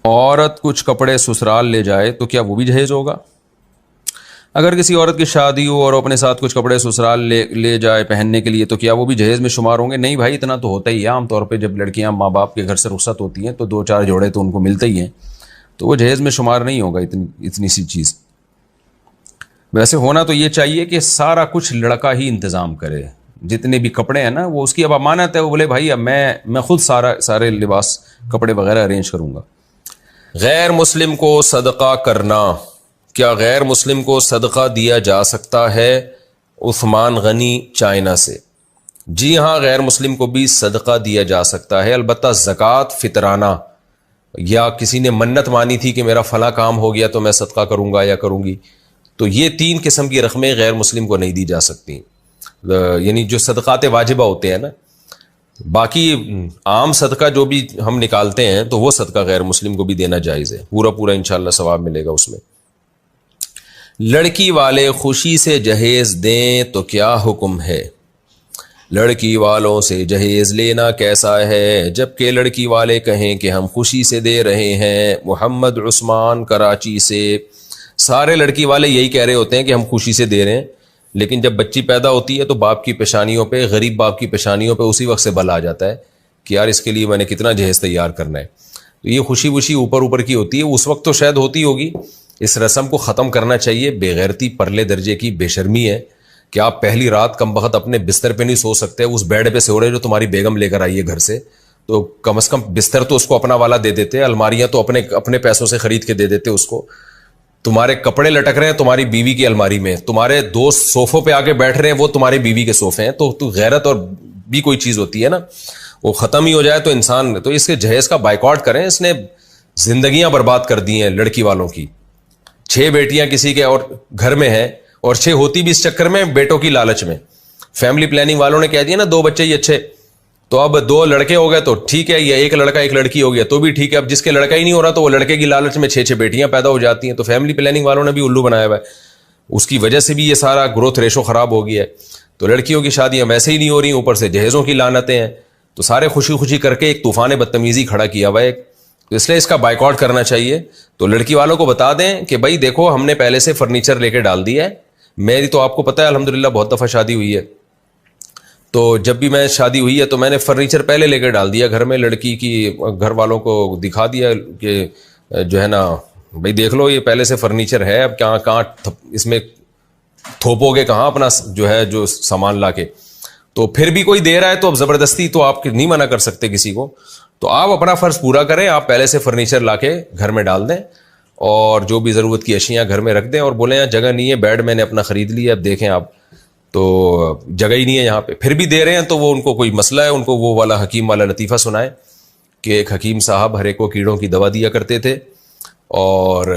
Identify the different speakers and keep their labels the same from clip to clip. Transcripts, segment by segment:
Speaker 1: عورت کچھ کپڑے سسرال لے جائے تو کیا وہ بھی جہیز ہوگا؟ اگر کسی عورت کی شادی ہو اور اپنے ساتھ کچھ کپڑے سسرال لے جائے پہننے کے لیے تو کیا وہ بھی جہیز میں شمار ہوں گے؟ نہیں بھائی، اتنا تو ہوتا ہی ہے. عام طور پہ جب لڑکیاں ماں باپ کے گھر سے رخصت ہوتی ہیں تو 2-4 جوڑے تو ان کو ملتے ہی ہیں، تو وہ جہیز میں شمار نہیں ہوگا اتنی سی چیز. ویسے ہونا تو یہ چاہیے کہ سارا کچھ لڑکا ہی انتظام کرے، جتنے بھی کپڑے ہیں نا وہ اس کی اب امانت ہے. وہ بولے بھائی اب میں خود سارے لباس کپڑے وغیرہ ارینج کروں گا. غیر مسلم کو صدقہ کرنا، کیا غیر مسلم کو صدقہ دیا جا سکتا ہے؟ عثمان غنی چائنا سے. جی ہاں، غیر مسلم کو بھی صدقہ دیا جا سکتا ہے، البتہ زکوٰۃ فطرانہ، یا کسی نے منت مانی تھی کہ میرا فلاں کام ہو گیا تو میں صدقہ کروں گا یا کروں گی، تو یہ 3 قسم کی رقمیں غیر مسلم کو نہیں دی جا سکتی. یعنی جو صدقات واجبہ ہوتے ہیں نا، باقی عام صدقہ جو بھی ہم نکالتے ہیں تو وہ صدقہ غیر مسلم کو بھی دینا جائز ہے، پورا انشاءاللہ ثواب ملے گا اس میں. لڑکی والے خوشی سے جہیز دیں تو کیا حکم ہے؟ لڑکی والوں سے جہیز لینا کیسا ہے جبکہ لڑکی والے کہیں کہ ہم خوشی سے دے رہے ہیں؟ محمد عثمان کراچی سے. سارے لڑکی والے یہی کہہ رہے ہوتے ہیں کہ ہم خوشی سے دے رہے ہیں، لیکن جب بچی پیدا ہوتی ہے تو باپ کی پیشانیوں پہ، غریب باپ کی پیشانیوں پہ اسی وقت سے بل آ جاتا ہے کہ یار اس کے لیے میں نے کتنا جہیز تیار کرنا ہے. تو یہ خوشی اوپر کی ہوتی ہے، اس وقت تو شاید ہوتی ہوگی. اس رسم کو ختم کرنا چاہیے. بے غیرتی پرلے درجے کی بے شرمی ہے کہ آپ پہلی رات کم بخت اپنے بستر پہ نہیں سو سکتے، اس بیڈ پہ سو رہے جو تمہاری بیگم لے کر آئی ہے گھر سے، تو کم از کم بستر تو اس کو اپنا والا دے دیتے، الماریاں تو اپنے پیسوں سے خرید کے دے دیتے اس کو. تمہارے کپڑے لٹک رہے ہیں تمہاری بیوی کی الماری میں، تمہارے دوست صوفوں پہ آ کے بیٹھ رہے ہیں وہ تمہاری بیوی کے صوفے ہیں. تو غیرت اور بھی کوئی چیز ہوتی ہے نا، وہ ختم ہی ہو جائے تو انسان، تو اس کے جہیز کا بائیکاٹ کریں. اس نے زندگیاں برباد کر دی ہیں لڑکی والوں کی. 6 بیٹیاں کسی کے اور گھر میں ہیں، اور 6 ہوتی بھی اس چکر میں بیٹوں کی لالچ میں. فیملی پلاننگ والوں نے کہہ دیا نا 2 بچے ہی اچھے، تو اب 2 لڑکے ہو گئے تو ٹھیک ہے، یا 1 لڑکا 1 لڑکی ہو گیا تو بھی ٹھیک ہے. اب جس کے لڑکا ہی نہیں ہو رہا تو وہ لڑکے کی لالچ میں 6 بیٹیاں پیدا ہو جاتی ہیں. تو فیملی پلاننگ والوں نے بھی الو بنایا ہوا ہے، اس کی وجہ سے بھی یہ سارا گروتھ ریشو خراب ہو گیا ہے. تو لڑکیوں کی شادیاں ویسے ہی نہیں ہو رہی، اوپر سے جہیزوں کی لعنتیں ہیں. تو سارے خوشی کر کے ایک طوفان بدتمیزی کھڑا کیا ہوا ہے. تو اس لیے اس کا بائیکاٹ کرنا چاہیے. تو لڑکی والوں کو بتا دیں کہ بھائی دیکھو ہم نے پہلے سے فرنیچر لے کے ڈال دیا ہے. میری تو آپ کو پتہ ہے الحمدللہ بہت دفعہ شادی ہوئی ہے، تو جب بھی میں شادی ہوئی ہے تو میں نے فرنیچر پہلے لے کے ڈال دیا گھر میں. لڑکی کی گھر والوں کو دکھا دیا کہ جو ہے نا بھائی دیکھ لو یہ پہلے سے فرنیچر ہے، اب کہاں اس میں تھوپو گے کہاں اپنا جو سامان لا کے. تو پھر بھی کوئی دے رہا ہے تو اب زبردستی تو آپ نہیں منع کر سکتے کسی کو. تو آپ اپنا فرض پورا کریں، آپ پہلے سے فرنیچر لا کے گھر میں ڈال دیں اور جو بھی ضرورت کی اشیاء گھر میں رکھ دیں، اور بولیں یہاں جگہ نہیں ہے، بیڈ میں نے اپنا خرید لیا، اب دیکھیں آپ تو جگہ ہی نہیں ہے یہاں پہ. پھر بھی دے رہے ہیں تو وہ ان کو کوئی مسئلہ ہے، ان کو وہ والا حکیم والا لطیفہ سنائے کہ ایک حکیم صاحب ہر ایک کو کیڑوں کی دوا دیا کرتے تھے، اور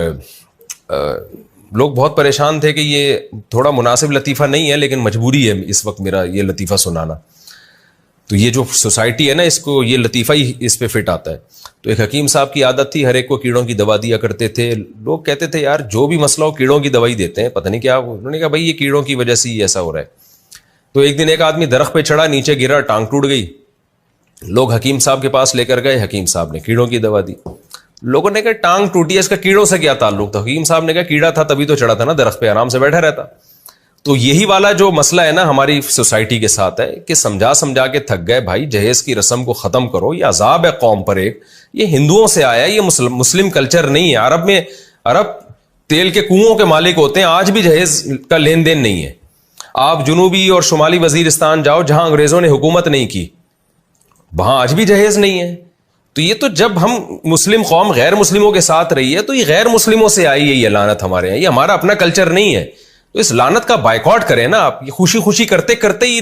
Speaker 1: لوگ بہت پریشان تھے کہ یہ تھوڑا مناسب لطیفہ نہیں ہے لیکن مجبوری ہے اس وقت میرا یہ لطیفہ سنانا. تو یہ جو سوسائٹی ہے نا اس کو یہ لطیفہ ہی اس پہ فٹ آتا ہے. تو ایک حکیم صاحب کی عادت تھی، ہر ایک کو کیڑوں کی دوا دیا کرتے تھے. لوگ کہتے تھے یار جو بھی مسئلہ ہو کیڑوں کی دوائی دیتے ہیں، پتہ نہیں کیا. انہوں نے کہا بھائی یہ کیڑوں کی وجہ سے ہی ایسا ہو رہا ہے. تو ایک دن ایک آدمی درخت پہ چڑھا، نیچے گرا، ٹانگ ٹوٹ گئی. لوگ حکیم صاحب کے پاس لے کر گئے، حکیم صاحب نے کیڑوں کی دوا دی. لوگوں نے کہا ٹانگ ٹوٹی ہے، اس کا کیڑوں سے کیا تعلق تھا؟ حکیم صاحب نے کہا کیڑا تھا تبھی تو چڑھا تھا نا درخت پہ، آرام سے بیٹھا رہتا. تو یہی والا جو مسئلہ ہے نا ہماری سوسائٹی کے ساتھ ہے کہ سمجھا کے تھک گئے. بھائی جہیز کی رسم کو ختم کرو، یہ عذاب ہے قوم پر. ایک یہ ہندوؤں سے آیا ہے، یہ مسلم کلچر نہیں ہے. عرب تیل کے کنوؤں کے مالک ہوتے ہیں، آج بھی جہیز کا لین دین نہیں ہے. آپ جنوبی اور شمالی وزیرستان جاؤ جہاں انگریزوں نے حکومت نہیں کی، وہاں آج بھی جہیز نہیں ہے. تو یہ تو جب ہم مسلم قوم غیر مسلموں کے ساتھ رہی ہے تو یہ غیر مسلموں سے آئی ہے یہ لعنت ہمارے یہاں، یہ ہمارا اپنا کلچر نہیں ہے. تو اس لعنت کا بائیکاٹ کریں نا آپ. یہ خوشی کرتے ہی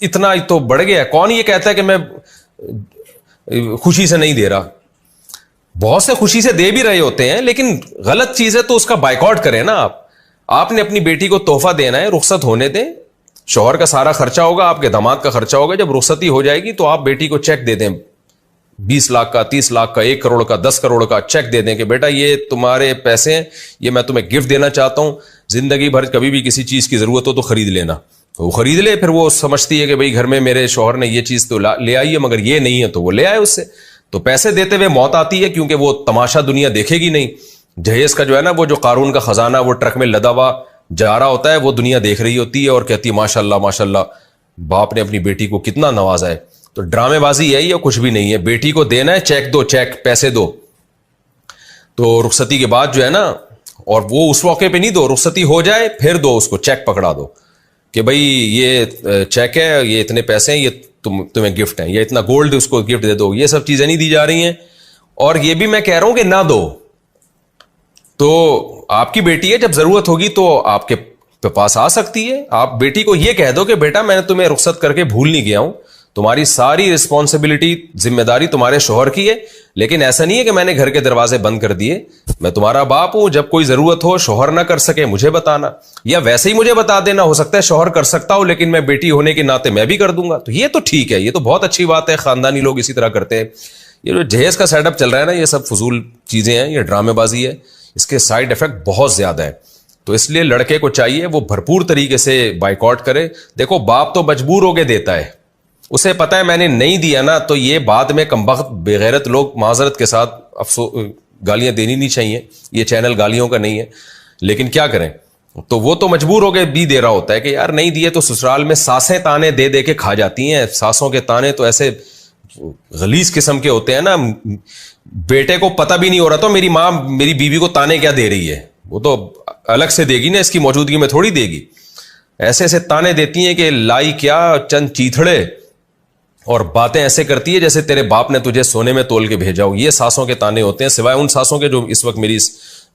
Speaker 1: اتنا تو بڑھ گیا. کون یہ کہتا ہے کہ میں خوشی سے نہیں دے رہا؟ بہت سے خوشی سے دے بھی رہے ہوتے ہیں، لیکن غلط چیز ہے تو اس کا بائیکاٹ کریں نا آپ. آپ نے اپنی بیٹی کو تحفہ دینا ہے، رخصت ہونے دیں. شوہر کا سارا خرچہ ہوگا، آپ کے داماد کا خرچہ ہوگا. جب رخصتی ہو جائے گی تو آپ بیٹی کو چیک دے دیں، 20 لاکھ کا، 30 لاکھ کا، 1 کروڑ کا، 10 کروڑ کا چیک دے دیں کہ بیٹا یہ تمہارے پیسے ہیں، یہ میں تمہیں گفٹ دینا چاہتا ہوں. زندگی بھر کبھی بھی کسی چیز کی ضرورت ہو تو خرید لینا. وہ خرید لے. پھر وہ سمجھتی ہے کہ بھئی گھر میں میرے شوہر نے یہ چیز تو لے آئی ہے مگر یہ نہیں ہے، تو وہ لے آئے اس سے. تو پیسے دیتے ہوئے موت آتی ہے کیونکہ وہ تماشا دنیا دیکھے گی نہیں. جہیز کا جو ہے نا وہ جو قارون کا خزانہ وہ ٹرک میں لدا ہوا جا رہا ہوتا ہے, وہ دنیا دیکھ رہی ہوتی ہے اور کہتی ہے ماشاء اللہ باپ نے اپنی بیٹی کو کتنا نوازا ہے. تو ڈرامے بازی ہے یہ, کچھ بھی نہیں ہے. بیٹی کو دینا ہے چیک دو, چیک پیسے دو. تو رخصتی کے بعد جو ہے نا, اور وہ اس موقع پہ نہیں دو, رخصتی ہو جائے پھر دو اس کو, چیک پکڑا دو کہ بھائی یہ چیک ہے, یہ اتنے پیسے ہیں, یہ تمہیں گفٹ ہیں, یا اتنا گولڈ اس کو گفٹ دے دو. یہ سب چیزیں نہیں دی جا رہی ہیں. اور یہ بھی میں کہہ رہا ہوں کہ نہ دو. تو آپ کی بیٹی ہے, جب ضرورت ہوگی تو آپ کے پاس آ سکتی ہے. آپ بیٹی کو یہ کہہ دو کہ بیٹا میں نے تمہیں رخصت کر کے بھول نہیں گیا ہوں, تمہاری ساری رسپانسبلٹی ذمہ داری تمہارے شوہر کی ہے, لیکن ایسا نہیں ہے کہ میں نے گھر کے دروازے بند کر دیے. میں تمہارا باپ ہوں, جب کوئی ضرورت ہو, شوہر نہ کر سکے مجھے بتانا, یا ویسے ہی مجھے بتا دینا. ہو سکتا ہے شوہر کر سکتا ہو لیکن میں بیٹی ہونے کے ناطے میں بھی کر دوں گا. تو یہ تو ٹھیک ہے, یہ تو بہت اچھی بات ہے, خاندانی لوگ اسی طرح کرتے ہیں. یہ جو جہیز کا سیٹ اپ چل رہا ہے نا, یہ سب فضول چیزیں ہیں, یہ ڈرامے بازی ہے, اس کے سائیڈ افیکٹ بہت زیادہ ہے. تو اس لیے لڑکے کو چاہیے وہ بھرپور طریقے سے بائیکاٹ کرے. دیکھو باپ تو مجبور ہو کے دیتا ہے, اسے پتا ہے میں نے نہیں دیا نا تو یہ بعد میں کمبخت بےغیرت لوگ معذرت کے ساتھ گالیاں دینی نہیں چاہیے, یہ چینل گالیوں کا نہیں ہے, لیکن کیا کریں. تو وہ تو مجبور ہو کے بھی دے رہا ہوتا ہے کہ یار نہیں دیے تو سسرال میں ساسیں تانے دے دے کے کھا جاتی ہیں. ساسوں کے تانے تو ایسے غلیظ قسم کے ہوتے ہیں نا, بیٹے کو پتہ بھی نہیں ہو رہا تو میری ماں میری بیوی کو تانے کیا دے رہی ہے, وہ تو الگ سے دے گی نا, اس کی موجودگی میں تھوڑی دے گی. ایسے ایسے تانے دیتی ہیں کہ لائی کیا چند چیتھڑے, اور باتیں ایسے کرتی ہے جیسے تیرے باپ نے تجھے سونے میں تول کے بھیجا ہو. یہ ساسوں کے تانے ہوتے ہیں, سوائے ان ساسوں کے جو اس وقت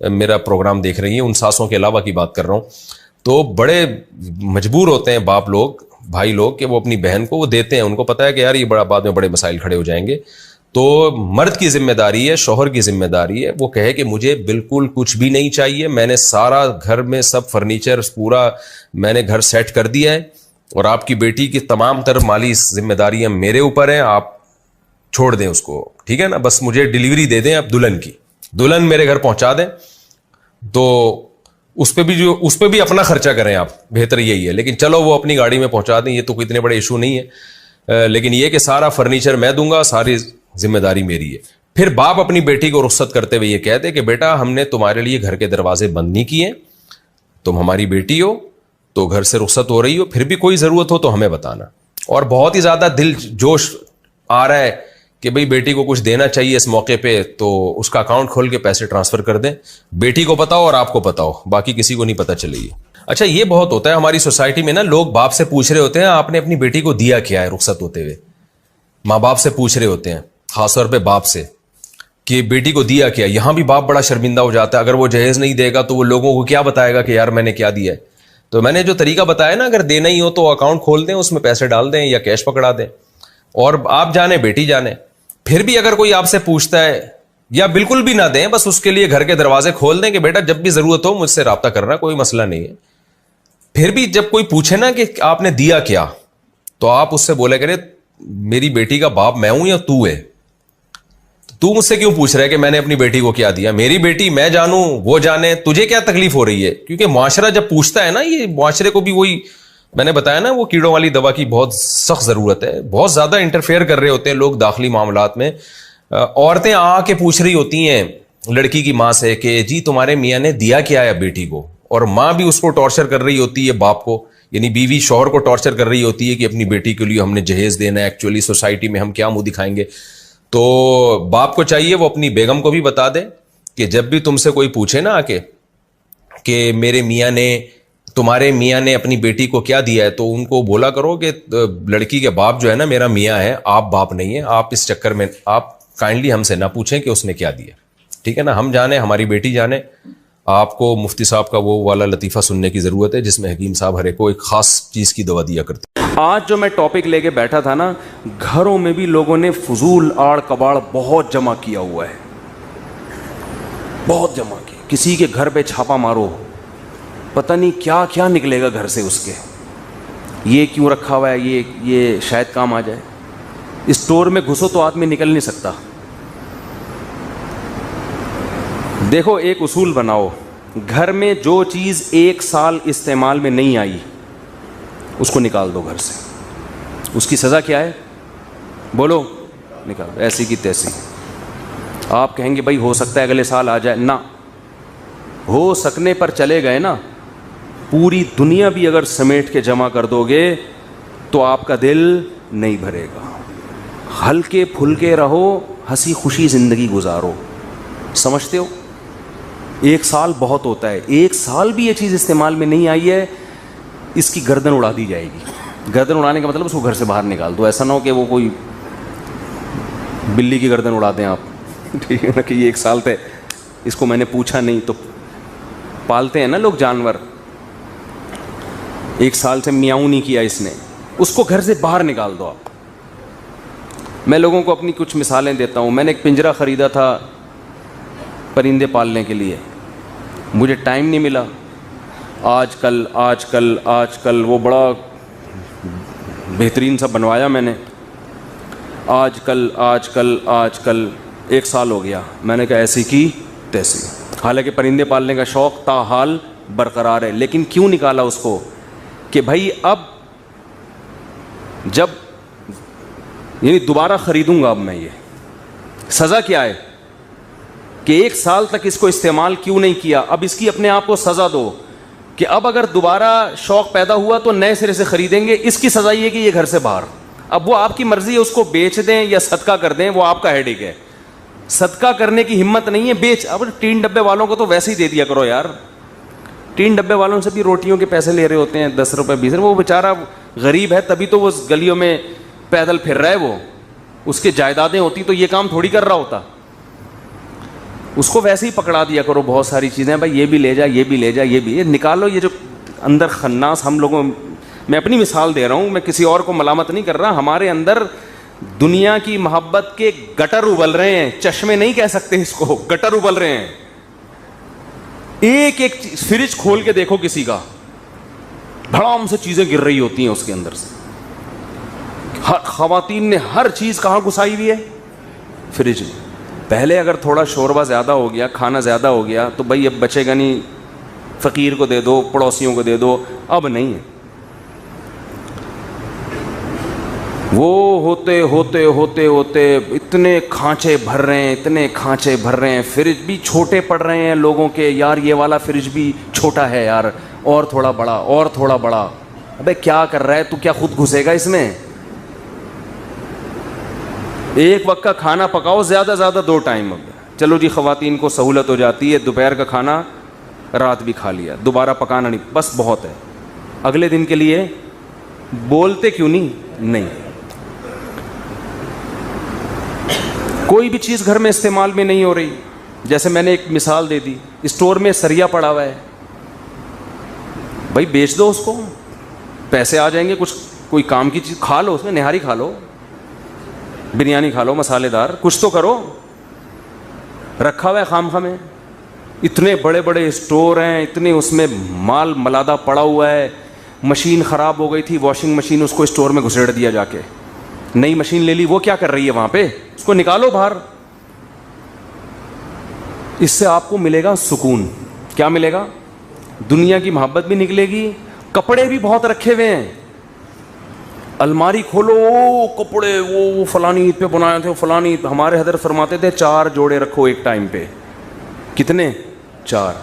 Speaker 1: میرا پروگرام دیکھ رہی ہیں, ان ساسوں کے علاوہ کی بات کر رہا ہوں. تو بڑے مجبور ہوتے ہیں باپ لوگ, بھائی لوگ, کہ وہ اپنی بہن کو وہ دیتے ہیں. ان کو پتا ہے کہ یار یہ بڑا بعد میں بڑے مسائل کھڑے ہو جائیں گے. تو مرد کی ذمہ داری ہے, شوہر کی ذمہ داری ہے, وہ کہے کہ مجھے بالکل کچھ بھی نہیں چاہیے, میں نے سارا گھر میں سب فرنیچر پورا میں نے گھر سیٹ کر دیا ہے, اور آپ کی بیٹی کی تمام تر مالی ذمہ داریاں میرے اوپر ہیں, آپ چھوڑ دیں اس کو, ٹھیک ہے نا, بس مجھے ڈیلیوری دے دیں اب دلہن کی, دلہن میرے گھر پہنچا دیں. تو اس پہ بھی اپنا خرچہ کریں آپ, بہتر یہی ہے. لیکن چلو وہ اپنی گاڑی میں پہنچا دیں, یہ تو کوئی اتنے بڑے ایشو نہیں ہے, لیکن یہ کہ سارا فرنیچر میں دوں گا, ساری ذمہ داری میری ہے. پھر باپ اپنی بیٹی کو رخصت کرتے ہوئے یہ کہتے کہ بیٹا ہم نے تمہارے لیے گھر کے دروازے بند نہیں کیے, تم ہماری بیٹی ہو تو گھر سے رخصت ہو رہی ہو, پھر بھی کوئی ضرورت ہو تو ہمیں بتانا. اور بہت ہی زیادہ دل جوش آ رہا ہے کہ بھئی بیٹی کو کچھ دینا چاہیے اس موقع پہ, تو اس کا اکاؤنٹ کھول کے پیسے ٹرانسفر کر دیں. بیٹی کو پتا ہو اور آپ کو پتا ہو, باقی کسی کو نہیں پتا چلے گی. اچھا یہ بہت ہوتا ہے ہماری سوسائٹی میں نا, لوگ باپ سے پوچھ رہے ہوتے ہیں آپ نے اپنی بیٹی کو دیا کیا ہے رخصت ہوتے ہوئے. ماں باپ سے پوچھ رہے ہوتے ہیں, خاص طور پہ باپ سے, کہ بیٹی کو دیا کیا. یہاں بھی باپ بڑا شرمندہ ہو جاتا ہے, اگر وہ جہیز نہیں دے گا تو وہ لوگوں کو کیا بتائے گا کہ یار میں نے کیا دیا ہے. تو میں نے جو طریقہ بتایا نا, اگر دینا ہی ہو تو اکاؤنٹ کھول دیں, اس میں پیسے ڈال دیں یا کیش پکڑا دیں, اور آپ جانے بیٹی جانے. پھر بھی اگر کوئی آپ سے پوچھتا ہے, یا بالکل بھی نہ دیں, بس اس کے لیے گھر کے دروازے کھول دیں کہ بیٹا جب بھی ضرورت ہو مجھ سے رابطہ کرنا, کوئی مسئلہ نہیں ہے. پھر بھی جب کوئی پوچھے نا کہ آپ نے دیا کیا, تو آپ اس سے بولے کرے میری بیٹی کا باپ میں ہوں یا تو ہے, تو مجھ سے کیوں پوچھ رہا ہے کہ میں نے اپنی بیٹی کو کیا دیا. میری بیٹی میں جانوں وہ جانے, تجھے کیا تکلیف ہو رہی ہے. کیونکہ معاشرہ جب پوچھتا ہے نا, یہ معاشرے کو بھی وہی میں نے بتایا نا, وہ کیڑوں والی دوا کی بہت سخت ضرورت ہے. بہت زیادہ انٹرفیئر کر رہے ہوتے ہیں لوگ داخلی معاملات میں. عورتیں آ کے پوچھ رہی ہوتی ہیں لڑکی کی ماں سے کہ جی تمہارے میاں نے دیا کیا ہے بیٹی کو, اور ماں بھی اس کو ٹارچر کر رہی ہوتی ہے باپ کو, یعنی بیوی شوہر کو ٹارچر کر رہی ہوتی ہے کہ اپنی بیٹی کے لیے ہم نے جہیز دینا ہے, ایکچولی سوسائٹی میں ہم کیا منہ دکھائیں گے. تو باپ کو چاہیے وہ اپنی بیگم کو بھی بتا دے کہ جب بھی تم سے کوئی پوچھے نا آ کے کہ میرے میاں نے, تمہارے میاں نے اپنی بیٹی کو کیا دیا ہے, تو ان کو بولا کرو کہ لڑکی کے باپ جو ہے نا میرا میاں ہے, آپ باپ نہیں ہے. آپ اس چکر میں آپ کائنڈلی ہم سے نہ پوچھیں کہ اس نے کیا دیا, ٹھیک ہے نا, ہم جانے, ہماری بیٹی جانے. آپ کو مفتی صاحب کا وہ والا لطیفہ سننے کی ضرورت ہے جس میں حکیم صاحب ہر ایک کو ایک خاص چیز کی دوا دیا کرتے.
Speaker 2: آج جو میں ٹاپک لے کے بیٹھا تھا نا, گھروں میں بھی لوگوں نے فضول آڑ کباڑ بہت جمع کیا ہوا ہے, بہت جمع کیا. کسی کے گھر پہ چھاپا مارو, پتہ نہیں کیا کیا نکلے گا گھر سے اس کے. یہ کیوں رکھا ہوا ہے, یہ شاید کام آ جائے. اسٹور میں گھسو تو آدمی نکل نہیں سکتا. دیکھو ایک اصول بناؤ, گھر میں جو چیز 1 سال استعمال میں نہیں آئی اس کو نکال دو گھر سے. اس کی سزا کیا ہے بولو, نکال دو, ایسی کی تیسی. آپ کہیں گے بھائی ہو سکتا ہے اگلے سال آ جائے، نہ، ہو سکنے پر چلے گئے نا، پوری دنیا بھی اگر سمیٹ کے جمع کر دو گے تو آپ کا دل نہیں بھرے گا. ہلکے پھلکے رہو، ہنسی خوشی زندگی گزارو. سمجھتے ہو؟ 1 سال بہت ہوتا ہے. 1 سال بھی یہ چیز استعمال میں نہیں آئی ہے، اس کی گردن اڑا دی جائے گی. گردن اڑانے کا مطلب اس کو گھر سے باہر نکال دو. ایسا نہ ہو کہ وہ کوئی بلی کی گردن اڑا دیں آپ. ٹھیک ہے نا، کہ یہ 1 سال تھے، اس کو میں نے پوچھا نہیں. تو پالتے ہیں نا لوگ جانور، 1 سال سے میاؤں نہیں کیا اس نے، اس کو گھر سے باہر نکال دو آپ. میں لوگوں کو اپنی کچھ مثالیں دیتا ہوں. میں نے ایک پنجرا خریدا تھا پرندے پالنے کے لیے، مجھے ٹائم نہیں ملا. آج کل وہ بڑا بہترین سا بنوایا میں نے. آج کل 1 سال ہو گیا. میں نے کہا ایسی کی تیسی. حالانکہ پرندے پالنے کا شوق تاحال برقرار ہے، لیکن کیوں نکالا اس کو؟ کہ بھائی اب جب یعنی دوبارہ خریدوں گا اب میں، یہ سزا کیا ہے کہ 1 سال تک اس کو استعمال کیوں نہیں کیا. اب اس کی اپنے آپ کو سزا دو کہ اب اگر دوبارہ شوق پیدا ہوا تو نئے سرے سے خریدیں گے. اس کی سزا یہ کہ یہ گھر سے باہر. اب وہ آپ کی مرضی ہے، اس کو بیچ دیں یا صدقہ کر دیں، وہ آپ کا ہیڈیک ہے. صدقہ کرنے کی ہمت نہیں ہے، بیچ. اب 3 ڈبے والوں کو تو ویسے ہی دے دیا کرو یار. 3 ڈبے والوں سے بھی روٹیوں کے پیسے لے رہے ہوتے ہیں، 10 روپے 20 روپے. وہ بیچارہ غریب ہے تبھی تو وہ گلیوں میں پیدل پھر رہا ہے. وہ اس کے جائیدادیں ہوتی تو یہ کام تھوڑی کر رہا ہوتا. اس کو ویسے ہی پکڑا دیا کرو. بہت ساری چیزیں بھائی، یہ بھی لے جا، یہ بھی لے جا، یہ بھی. یہ نکالو یہ جو اندر خناس ہم لوگوں، میں اپنی مثال دے رہا ہوں، میں کسی اور کو ملامت نہیں کر رہا. ہمارے اندر دنیا کی محبت کے گٹر ابل رہے ہیں. چشمے نہیں کہہ سکتے اس کو، گٹر ابل رہے ہیں. ایک فریج کھول کے دیکھو کسی کا، دھڑام سے چیزیں گر رہی ہوتی ہیں اس کے اندر سے. خواتین نے ہر چیز کہاں گھسائی ہوئی ہے؟ فریج میں. پہلے اگر تھوڑا شوربہ زیادہ ہو گیا، کھانا زیادہ ہو گیا تو بھائی اب بچے گا نہیں، فقیر کو دے دو، پڑوسیوں کو دے دو. اب نہیں ہے. وہ ہوتے ہوتے ہوتے ہوتے اتنے کھانچے بھر رہے ہیں. فریج بھی چھوٹے پڑ رہے ہیں لوگوں کے. یار یہ والا فریج بھی چھوٹا ہے یار، اور تھوڑا بڑا، اور تھوڑا بڑا. ابے کیا کر رہا ہے تو؟ کیا خود گھسے گا اس میں؟ ایک وقت کا کھانا پکاؤ، زیادہ 2 ٹائم. چلو جی خواتین کو سہولت ہو جاتی ہے، دوپہر کا کھانا رات بھی کھا لیا، دوبارہ پکانا نہیں، بس بہت ہے. اگلے دن کے لیے بولتے کیوں نہیں. کوئی بھی چیز گھر میں استعمال میں نہیں ہو رہی. جیسے میں نے ایک مثال دے دی، اسٹور میں سریا پڑا ہوا ہے، بھائی بیچ دو اس کو، پیسے آ جائیں گے. کچھ کوئی کام کی چیز کھا لو، اس میں نہاری کھا لو، بریانی کھا لو مسالے دار، کچھ تو کرو. رکھا ہوا ہے خامخواہ میں. اتنے بڑے بڑے اسٹور ہیں، اتنے اس میں مال ملادہ پڑا ہوا ہے. مشین خراب ہو گئی تھی، واشنگ مشین، اس کو اسٹور میں گھسیڑ دیا جا کے. نئی مشین لے لی. وہ کیا کر رہی ہے وہاں پہ؟ اس کو نکالو باہر. اس سے آپ کو ملے گا سکون. کیا ملے گا؟ دنیا کی محبت بھی نکلے گی. کپڑے بھی بہت رکھے ہوئے ہیں. الماری کھولو، کپڑے وہ فلانی عید پہ بنائے تھے، فلانی. ہمارے حضرت فرماتے تھے 4 جوڑے رکھو ایک ٹائم پہ. کتنے؟ 4.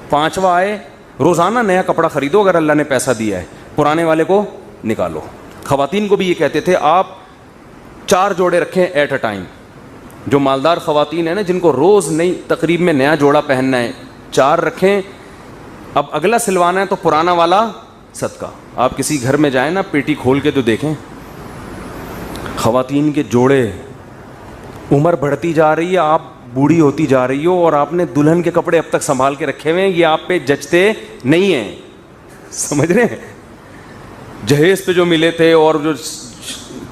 Speaker 2: 5واں آئے روزانہ نیا کپڑا خریدو اگر اللہ نے پیسہ دیا ہے، پرانے والے کو نکالو. خواتین کو بھی یہ کہتے تھے آپ 4 جوڑے رکھیں ایٹ اے ٹائم. جو مالدار خواتین ہیں نا، جن کو روز نئی تقریب میں نیا جوڑا پہننا ہے، 4 رکھیں. اب اگلا سلوانا ہے تو پرانا والا صدقہ. آپ کسی گھر میں جائیں نا، پیٹی کھول کے تو دیکھیں خواتین کے جوڑے. عمر بڑھتی جا رہی ہے، آپ بوڑھی ہوتی جا رہی ہو، اور آپ نے دلہن کے کپڑے اب تک سنبھال کے رکھے ہوئے ہیں. یہ آپ پہ جچتے نہیں ہیں. سمجھ رہے ہیں؟ جہیز پہ جو ملے تھے اور جو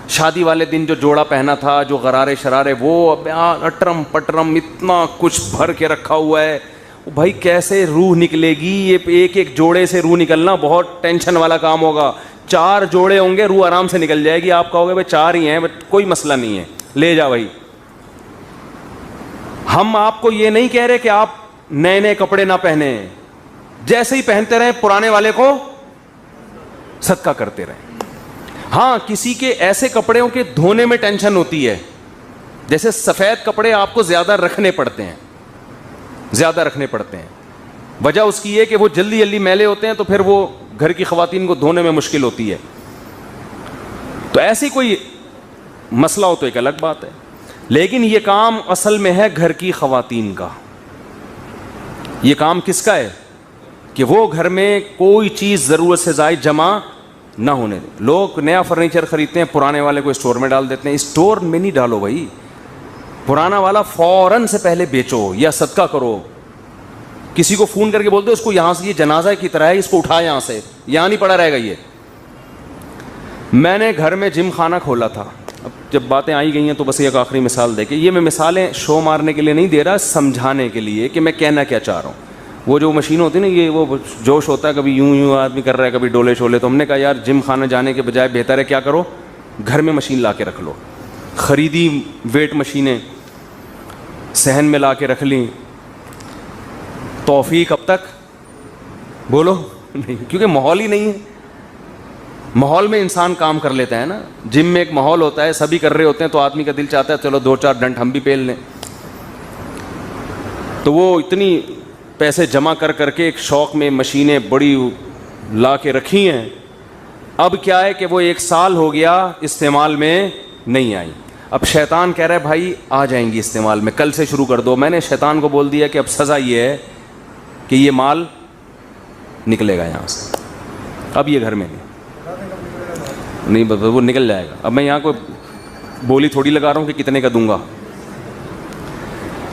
Speaker 2: شادی والے دن جو جوڑا پہنا تھا، جو غرارے شرارے، وہ اٹرم پٹرم اتنا کچھ بھر کے رکھا ہوا ہے. بھائی کیسے روح نکلے گی؟ یہ ایک جوڑے سے روح نکلنا بہت ٹینشن والا کام ہوگا. 4 جوڑے ہوں گے، روح آرام سے نکل جائے گی. آپ کہو گے بھائی 4 ہی ہیں، کوئی مسئلہ نہیں ہے، لے جا بھائی. ہم آپ کو یہ نہیں کہہ رہے کہ آپ نئے نئے کپڑے نہ پہنے، جیسے ہی پہنتے رہیں پرانے والے کو صدقہ کرتے رہیں. ہاں کسی کے ایسے کپڑوں کے دھونے میں ٹینشن ہوتی ہے جیسے سفید کپڑے آپ کو زیادہ رکھنے پڑتے ہیں، زیادہ رکھنے پڑتے ہیں، وجہ اس کی یہ کہ وہ جلدی جلدی میلے ہوتے ہیں، تو پھر وہ گھر کی خواتین کو دھونے میں مشکل ہوتی ہے. تو ایسی کوئی مسئلہ ہو تو ایک الگ بات ہے، لیکن یہ کام اصل میں ہے گھر کی خواتین کا. یہ کام کس کا ہے کہ وہ گھر میں کوئی چیز ضرورت سے زائد جمع نہ ہونے دیں. لوگ نیا فرنیچر خریدتے ہیں، پرانے والے کو اسٹور میں ڈال دیتے ہیں. اسٹور میں نہیں ڈالو بھائی، پرانا والا فوراً سے پہلے بیچو یا صدقہ کرو. کسی کو فون کر کے بول دو اس کو یہاں سے، یہ جنازہ کی طرح ہے، اس کو اٹھا یہاں سے، یہاں نہیں پڑا رہے گا. یہ میں نے گھر میں جم خانہ کھولا تھا. اب جب باتیں آئی گئی ہیں تو بس ایک آخری مثال دے کے، یہ میں مثالیں شو مارنے کے لیے نہیں دے رہا، سمجھانے کے لیے کہ میں کہنا کیا چاہ رہا ہوں. وہ جو مشین ہوتی ہے نا، یہ وہ جوش ہوتا ہے، کبھی یوں یوں آدمی کر رہا ہے، کبھی ڈولے شولے. تو ہم نے کہا یار جم خانہ جانے کے بجائے بہتر ہے کیا کرو، گھر میں مشین لا کے رکھ لو. خریدی ویٹ مشینیں، صحن میں لا کے رکھ لیں. توفیق اب تک بولو نہیں، کیونکہ ماحول ہی نہیں ہے. ماحول میں انسان کام کر لیتا ہے نا. جم میں ایک ماحول ہوتا ہے، سبھی کر رہے ہوتے ہیں، تو آدمی کا دل چاہتا ہے چلو 2-4 ڈنڈ ہم بھی پیل لیں. تو وہ اتنی پیسے جمع کر کر کے ایک شوق میں مشینیں بڑی لا کے رکھی ہیں. اب کیا ہے کہ وہ 1 سال ہو گیا استعمال میں نہیں آئی. اب شیطان کہہ رہا ہے بھائی آ جائیں گی استعمال میں، کل سے شروع کر دو. میں نے شیطان کو بول دیا کہ اب سزا یہ ہے کہ یہ مال نکلے گا یہاں سے، اب یہ گھر میں نہیں، وہ نکل جائے گا. اب میں یہاں کو بولی تھوڑی لگا رہا ہوں کہ کتنے کا دوں گا.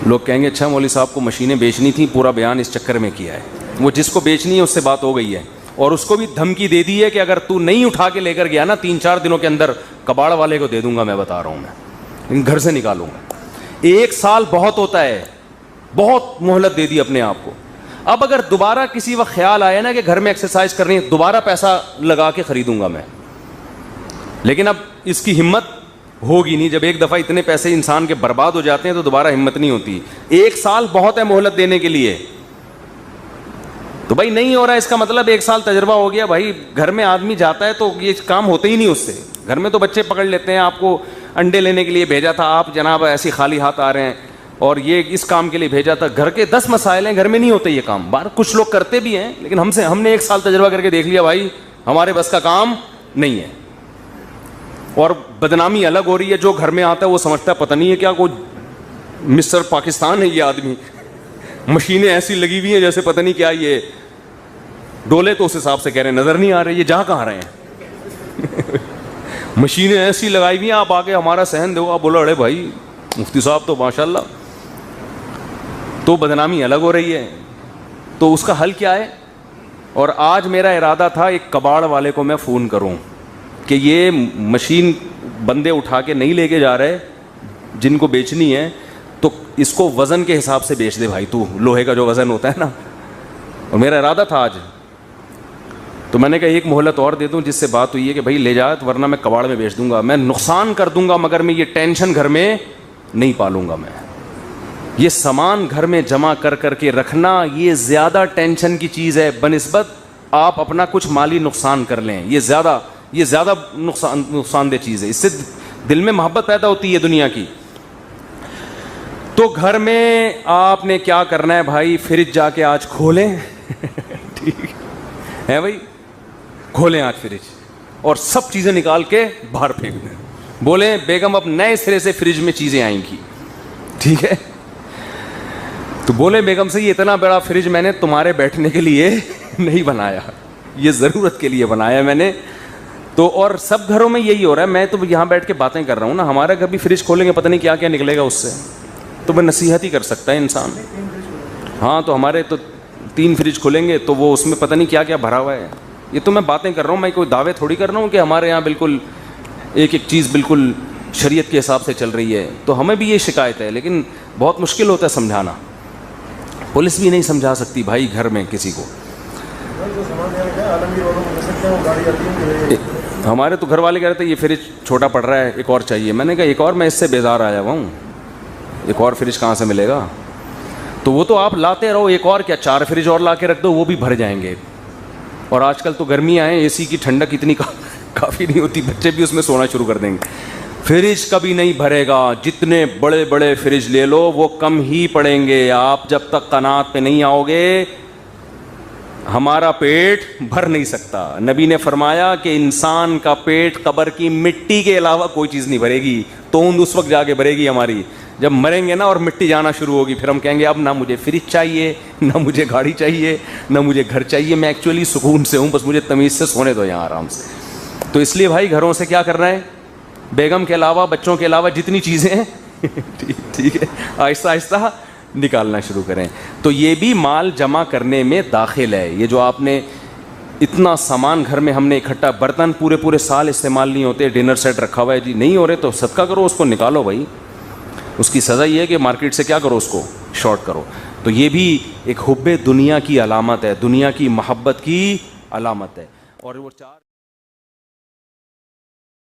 Speaker 2: لوگ کہیں گے اچھا مولوی صاحب کو مشینیں بیچنی تھیں، پورا بیان اس چکر میں کیا ہے. وہ جس کو بیچنی ہے اس سے بات ہو گئی ہے، اور اس کو بھی دھمکی دے دی ہے کہ اگر تو نہیں اٹھا کے لے کر گیا نا 3-4 دنوں کے اندر کباڑ والے کو دے دوں گا. میں بتا رہا ہوں، میں لیکن گھر سے نکالوں گا. 1 سال بہت ہوتا ہے، بہت مہلت دے دی اپنے آپ کو. اب اگر دوبارہ کسی وقت خیال آیا نا کہ گھر میں ایکسرسائز کرنی ہے، دوبارہ پیسہ لگا کے خریدوں گا میں. لیکن اب اس کی ہمت ہوگی نہیں. جب ایک دفعہ اتنے پیسے انسان کے برباد ہو جاتے ہیں تو دوبارہ ہمت نہیں ہوتی. 1 سال بہت ہے مہلت دینے کے لیے. تو بھائی نہیں ہو رہا ہے اس کا مطلب 1 سال تجربہ ہو گیا. بھائی گھر میں آدمی جاتا ہے تو یہ کام ہوتے ہی نہیں اس سے. گھر میں تو بچے پکڑ لیتے ہیں. آپ کو انڈے لینے کے لیے بھیجا تھا، آپ جناب ایسی خالی ہاتھ آ رہے ہیں، اور یہ اس کام کے لیے بھیجا تھا. گھر کے 10 مسائل ہیں، گھر میں نہیں ہوتے یہ کام. باہر کچھ لوگ کرتے بھی ہیں، لیکن ہم نے 1 سال تجربہ کر کے دیکھ لیا بھائی ہمارے بس کا کام نہیں ہے. اور بدنامی الگ ہو رہی ہے. جو گھر میں آتا ہے وہ سمجھتا ہے پتہ نہیں ہے کیا کوئی مسٹر پاکستان ہے یہ آدمی. مشینیں ایسی لگی ہوئی ہیں جیسے پتہ نہیں کیا. یہ ڈولے تو اس حساب سے کہہ رہے ہیں، نظر نہیں آ رہے یہ جا کہاں رہے ہیں. مشینیں ایسی لگائی ہوئی ہیں، آپ آگے ہمارا صحن دو، آپ بولو ارے بھائی مفتی صاحب تو ماشاء اللہ. تو بدنامی الگ ہو رہی ہے. تو اس کا حل کیا ہے؟ اور آج میرا ارادہ تھا ایک کباڑ والے کو میں فون کروں کہ یہ مشین بندے اٹھا کے نہیں لے کے جا رہے جن کو بیچنی ہے، تو اس کو وزن کے حساب سے بیچ دے بھائی. تو لوہے کا جو وزن ہوتا ہے نا. اور میرا ارادہ تھا آج. تو میں نے کہا ایک مہلت اور دے دوں، جس سے بات ہوئی ہے کہ بھائی لے جا، ورنہ میں کباڑ میں بیچ دوں گا. میں نقصان کر دوں گا مگر میں یہ ٹینشن گھر میں نہیں پالوں گا. میں یہ سامان گھر میں جمع کر کر کے رکھنا یہ زیادہ ٹینشن کی چیز ہے بنسبت آپ اپنا کچھ مالی نقصان کر لیں. یہ زیادہ نقصان دہ چیز ہے. اس سے دل میں محبت پیدا ہوتی ہے دنیا کی. تو گھر میں آپ نے کیا کرنا ہے بھائی، فریج جا کے آج کھولیں. ٹھیک ہے بھائی، کھولیں آج فریج اور سب چیزیں نکال کے باہر پھینک دیں. بولیں بیگم اب نئے سرے سے فریج میں چیزیں آئیں گی. ٹھیک ہے، تو بولے بیگم سے یہ اتنا بڑا فریج میں نے تمہارے بیٹھنے کے لیے نہیں بنایا، یہ ضرورت کے لیے بنایا میں نے. تو اور سب گھروں میں یہی ہو رہا ہے. میں تو یہاں بیٹھ کے باتیں کر رہا ہوں نا، ہمارے گھر بھی فریج کھولیں گے پتہ نہیں کیا کیا نکلے گا اس سے. تو میں نصیحت ہی کر سکتا ہے انسان. ہاں تو ہمارے تو 3 فریج کھولیں گے تو وہ اس میں پتہ نہیں کیا کیا بھرا ہوا ہے. یہ تو میں باتیں کر رہا ہوں، میں کوئی دعوے تھوڑی کر رہا ہوں کہ ہمارے یہاں بالکل ایک چیز بالکل شریعت کے حساب سے چل رہی ہے. تو ہمیں بھی یہ شکایت ہے، لیکن بہت مشکل ہوتا ہے سمجھانا. پولیس بھی نہیں سمجھا سکتی بھائی گھر میں کسی کو. ہمارے تو گھر والے کہہ رہے تھے یہ فریج چھوٹا پڑ رہا ہے، ایک اور چاہیے. میں نے کہا ایک اور؟ میں اس سے بیزار آیا ہوا ہوں، ایک اور فریج کہاں سے ملے گا؟ تو وہ تو آپ لاتے رہو، ایک اور کیا 4 فریج اور لا کے رکھ دو، وہ بھی بھر جائیں گے. اور آج کل تو گرمیاں ہیں، اے سی کی ٹھنڈک اتنی کافی نہیں ہوتی، بچے بھی اس میں سونا شروع کر دیں گے. فریج کبھی نہیں بھرے گا، جتنے بڑے بڑے فریج لے لو وہ کم ہی پڑیں گے. آپ جب تک قناعت پہ نہیں آؤ گے ہمارا پیٹ بھر نہیں سکتا. نبی نے فرمایا کہ انسان کا پیٹ قبر کی مٹی کے علاوہ کوئی چیز نہیں بھرے گی. توند اس وقت جا کے بھرے گی ہماری جب مریں گے نا اور مٹی جانا شروع ہوگی. پھر ہم کہیں گے اب نہ مجھے فریج چاہیے، نہ مجھے گاڑی چاہیے، نہ مجھے گھر چاہیے. میں ایکچولی سکون سے ہوں، بس مجھے تمیز سے سونے دو یہاں آرام سے. تو اس لیے بھائی گھروں سے کیا کر رہے ہیں؟ بیگم کے علاوہ، بچوں کے علاوہ جتنی چیزیں ہیں ٹھیک ہے آہستہ آہستہ نکالنا شروع کریں. تو یہ بھی مال جمع کرنے میں داخل ہے. یہ جو آپ نے اتنا سامان گھر میں ہم نے اکٹھا، برتن پورے پورے سال استعمال نہیں ہوتے، ڈنر سیٹ رکھا ہوا ہے جی، نہیں ہو رہے تو صدقہ کرو، اس کو نکالو بھائی. اس کی سزا یہ ہے کہ مارکیٹ سے کیا کرو، اس کو شارٹ کرو. تو یہ بھی ایک حب دنیا کی علامت ہے، دنیا کی محبت کی علامت ہے. اور وہ چار